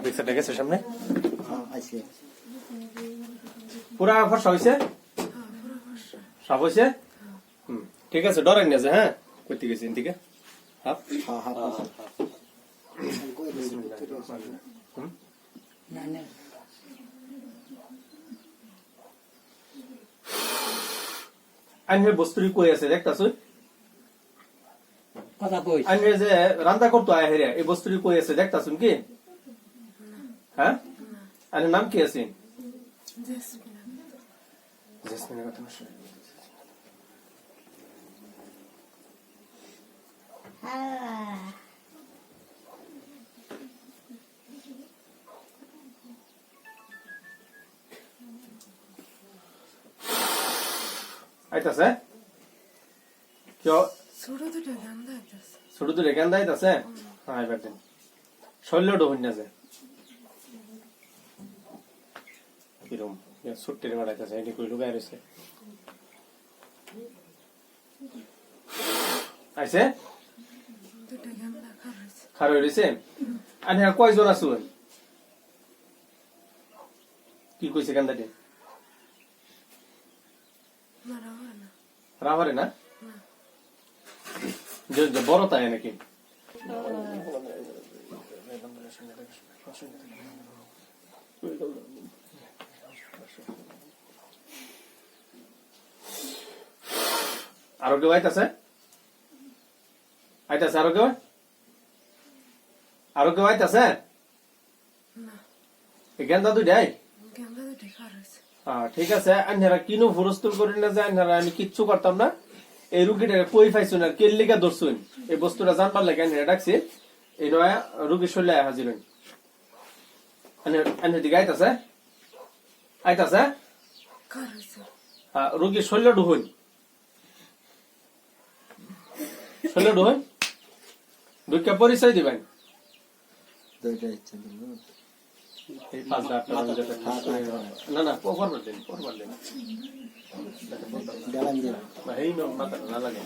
পিকচারটা গেছে সামনে আছে পুরা ফর্সা হয়েছে সব হয়েছে ঠিক আছে ডরেন না যে হ্যাঁ করতে গেছি এদিকে হাফ হ্যাঁ হ্যাঁ আইনের বস্তুরি কই আছে দেখতাছ কথা কই আইনের যে রান্না করতো আয় হেরে এই বস্তুরি কই আছে দেখতাছ কি হ্যাঁ আইনের নাম কি আছে জেসমিনের কথা শুনে আইতাছে কেউ ছোট দূরে গান্দা আইতাছে হ্যাঁ এবার দিন শৈল্যটা হইনা যে কিরম ছুট্টির মারাইতেছে এটি কই লুকায় রয়েছে আইছে খার হয়ে রয়েছে আর হ্যাঁ কয়জন আছো কি কইছে গান্দাটি রাভারে না বড় তাই নাকি আরো কেউ আইতাছে আইতাছে আরো কেউ আইতাছে গেন্দা দুইটাই ঠিক আছে আন্ধারা কিনো ফুরস্তুর করি না যে আন্ধারা আমি কিচ্ছু করতাম না এই রুগীটা কই পাইছুন আর কেল্লিকা ধরছুন এই বস্তুটা জানবার লাগে আন্ধারা ডাকছি এই নয় রুগী শরীরে হাজির হইন আন্ধার দিকে আইতাছে আইতাছে রুগীর শরীরে ঢুকুন শরীরে ঢুকুন ঢুকে পরিচয় দিবেন না না পরবার দিন এই মাথা না লাগে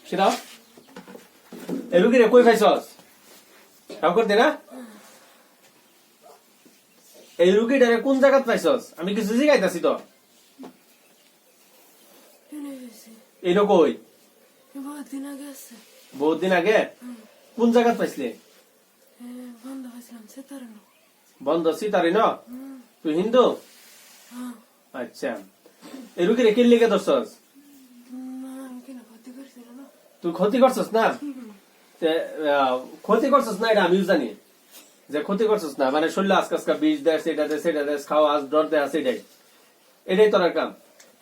সিদাও এই রুগীরে কই খাইছস কাম করতে না এই রুগীটারে কোন জায়গাত পাইছস আমি কিছু জিগাইতাছি তো এইটা কই বহুত দিন আগে কোন জায়গাত পাইছলে বন্ধ সিতারি ন তুই হিন্দু আচ্ছা এই রুগীরে কি লিখে ধরছস তুই ক্ষতি করছস না ক্ষতি করছস না এটা আমিও জানি যে ক্ষতি করছস না মানে শরীরে আজকা বীজ দেয় সেটা দেয় খাওয়া আজ ডর দেয় সেটাই এটাই তোর কাম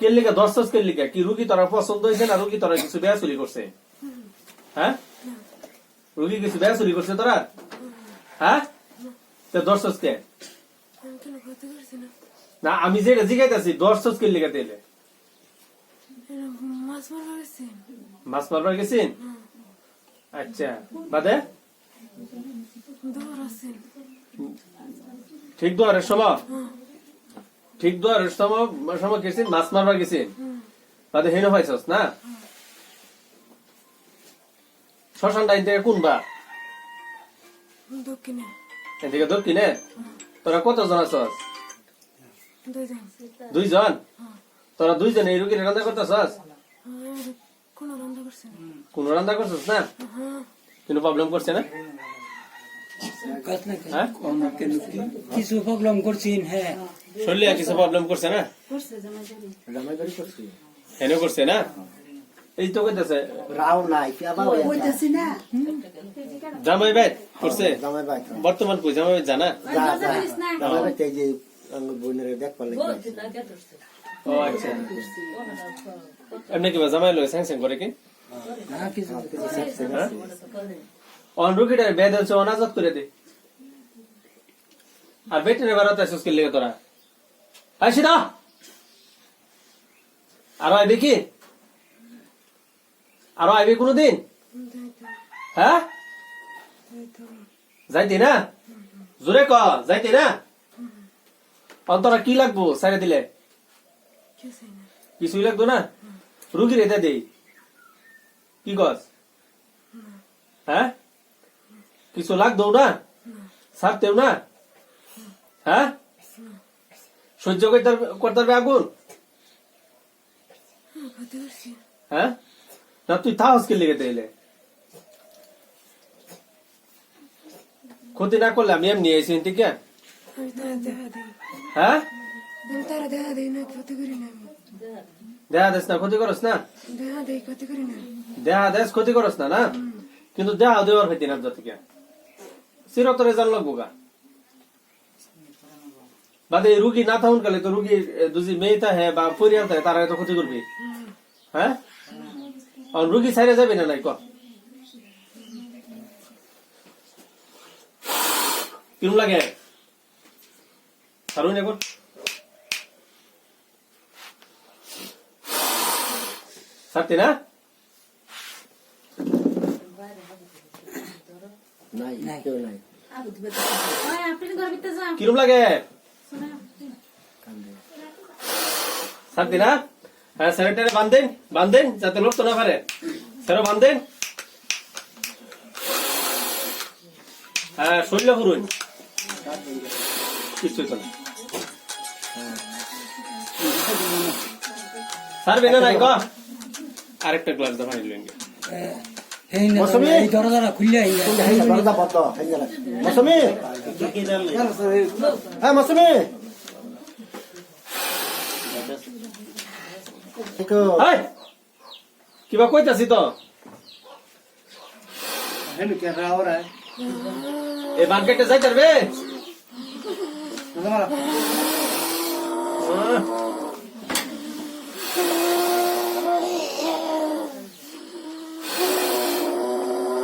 কেল্লিকা ধরছস কেল্লিকা কি রুগী তোরা পছন্দ হয়েছে না রুগী তোরা কিছু বেয়াচুরি করছে হ্যাঁ রুগী কিছু বেয়াচুরি করছে তোরা হ্যাঁ ধরছস কে না আমি যেটা জিগাইতেছি ধরছস কেল্লিকা তেলে মাছ মারবার গেছেন আচ্ছা বাদে ঠিক দুয়ারের সময় গেছেন মাছ মারবার গেছেন বাদে হেন হয়েছস না শ্মশান ডাইন থেকে কোন বা এদিকে দক্ষিণে তোরা কতজন আছস দুইজন তোরা দুইজন এই রুগীর রান্না করতেছস কোন রান্না করছিস না কোনো প্রবলেম করছে না কিছু প্রবলেম করছিন হ্যাঁ শরীরে কিছু প্রবলেম করছে না হেনে করছে না এই তো কইতাছে রাও নাই কি আবার কইতাছি না জামাই ভাই করছে বর্তমান কই জামাই ভাই জানা জামাই ভাই এই যে বোনের দেখ পারলে ও আচ্ছা এমনি কি জামাই লয় স্যাংশন করে কি অন রুগীটা বেদ হচ্ছে অনাজত করে দে আর বেটে বারোতে আসিস কে লেগে তোরা আসি না আরো আইবি কি আরো আইবি কোনদিন হ্যাঁ যাইতি না জোরে ক যাইতি না অন্তরা কি লাগবো সাইরে দিলে কিছুই লাগতো না রুগী রেতে দেই কি গছ হ্যাঁ কিছু লাগতো না ছাড়তেও না হ্যাঁ সহ্য করতে পারবে আগুন হ্যাঁ না তুই তাহস কে লেগে এলে ক্ষতি না করলে আমি এমনি এসে ঠিক হ্যাঁ দেহা দেশ না ক্ষতি করস না দেহা দেশ ক্ষতি করস না না কিন্তু দেহা দেওয়ার হইতে না থেকে চিরতরে জান লাগবো গা বাদে রুগী না থাকুন কালে তো রুগী যদি মেয়ে থাকে বা পরিবার থাকে তারা তো ক্ষতি করবি হ্যাঁ আর রুগী ছাইরে যাবে না নাই ক কিরম লাগে ছাড়ুন এখন ছাড়তে না নাই কেউ নাই কিরম লাগে ছাড়তে না হ্যাঁ স্যারেটারে বান্ধেন যাতে লোক তো না পারে স্যারও বান্ধেন হ্যাঁ শরীর পুরুন কিছুই তো না ছাড়বে না নাই ক আরেকটা গ্লাস দা পানি লইন মৌসুমী দরজা বন্ধ মৌসুমী হ্যাঁ মৌসুমী কিবা কইতাছি তো এই মার্কেটে যাই পারবে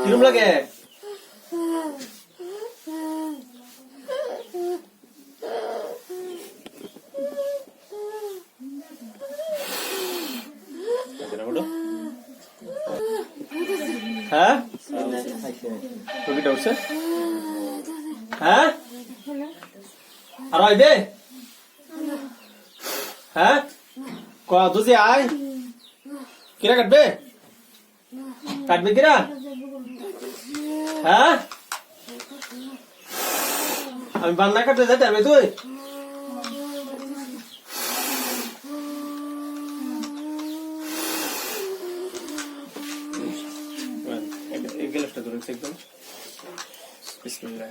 কিরম লাগে হ্যাঁ রুগীটা উঠছে হ্যাঁ আর আইবে হ্যাঁ ক দুজি আয় কিরা কাটবে কিরা হ্যাঁ আমি বান্না কাটতে যাইতে পারবে তুই গ্লাসটা ধরুন একদম বিসমিল্লাহ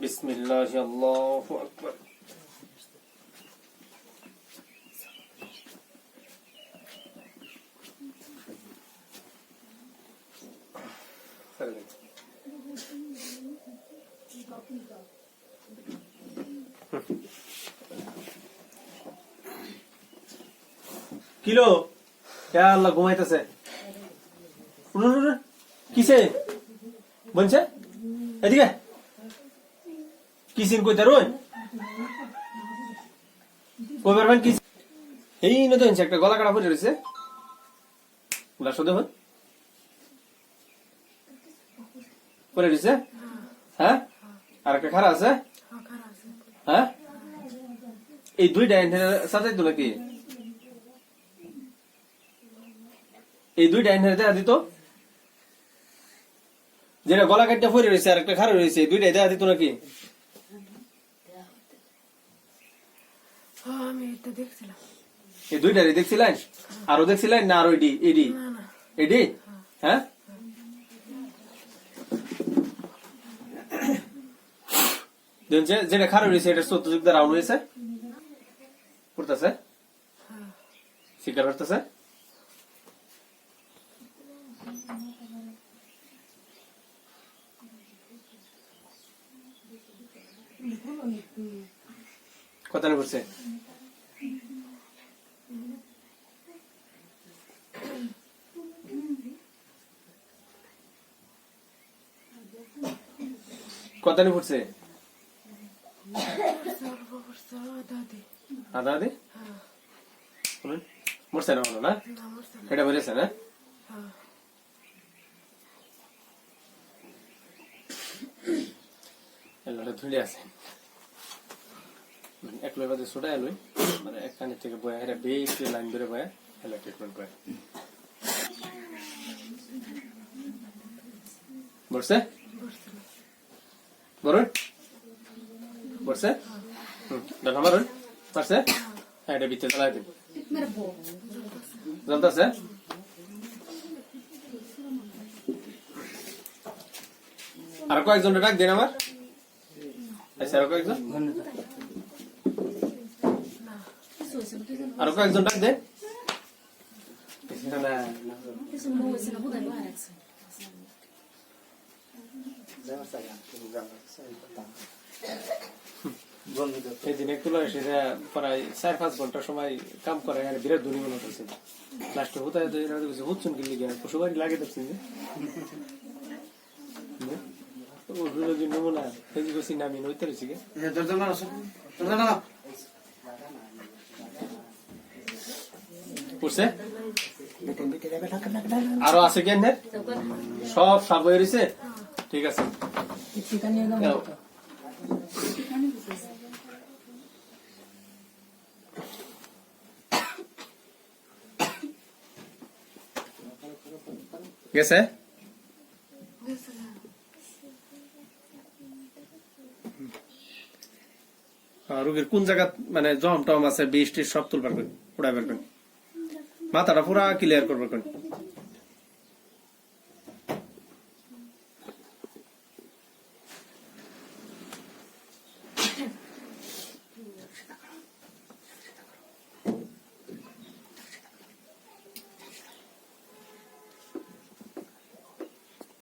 বিসমিল্লাহ আল্লাহু আকবার কিলো আল্লাহ ঘুমাইতেছে কিসে বলছে এদিকে কিসিন কই তারুন কই পারবেন কি এই নতুন একটা গলা কাটা পড়ে রয়েছে গ্লাস দেখুন পড়ে রয়েছে হ্যাঁ আর একটা খারাপ আছে হ্যাঁ এই দুইটা সাজাই তো নাকি এই দুইটা দেখা দিত যেটা গলা কাটটা পড়ে রয়েছে আর একটা খারাপ রয়েছে দুইটাই দেখা দিত নাকি এই দুইটারই দেখছিলেন আরো দেখছিলেন না আরো এডি এডি এডি হ্যাঁ যেটা খারাপ হয়েছে এটা চতুর্দিক দিয়ে রাউন্ড হয়েছে পড়তেছে স্বীকার করতেছে কত না করছে কত না পড়ছে আদা দে মরছে না বলো না এটা বলেছে না এলাটা ধুলে আছে এক লই বাজে ছোটা এলই মানে একখানে থেকে বয়া এটা বেশি লাইন ধরে বয়া এলা ট্রিটমেন্ট করে বলছে বরুণ বলছে ডাল আমার পারছে হ্যাঁ এটা ভিতরে চালাই দিন জানতেছে আর কয়েকজন ডাক দেন আমার আচ্ছা আর কয়েকজন আর কয়েকজন ডাক দেন সেদিন একটু সেটা প্রায় 4-5 ঘন্টা সময় কাম করে বিরাট ধনী মনে হচ্ছে লাস্টে হতায় হচ্ছেন কি লিগে পশু বাড়ি লাগে দেখছেন যে নমুনা ফেজি বসি নামি নইতে রয়েছে গে পড়ছে আরো আছে কেন সব সাব হয়ে রয়েছে ঠিক আছে গেছে রোগীর কোন জায়গা মানে জম টম আছে বিষ টিস সব তুলবার করেন উড়াইবার করেন মাথাটা পুরা ক্লিয়ার করবার করেন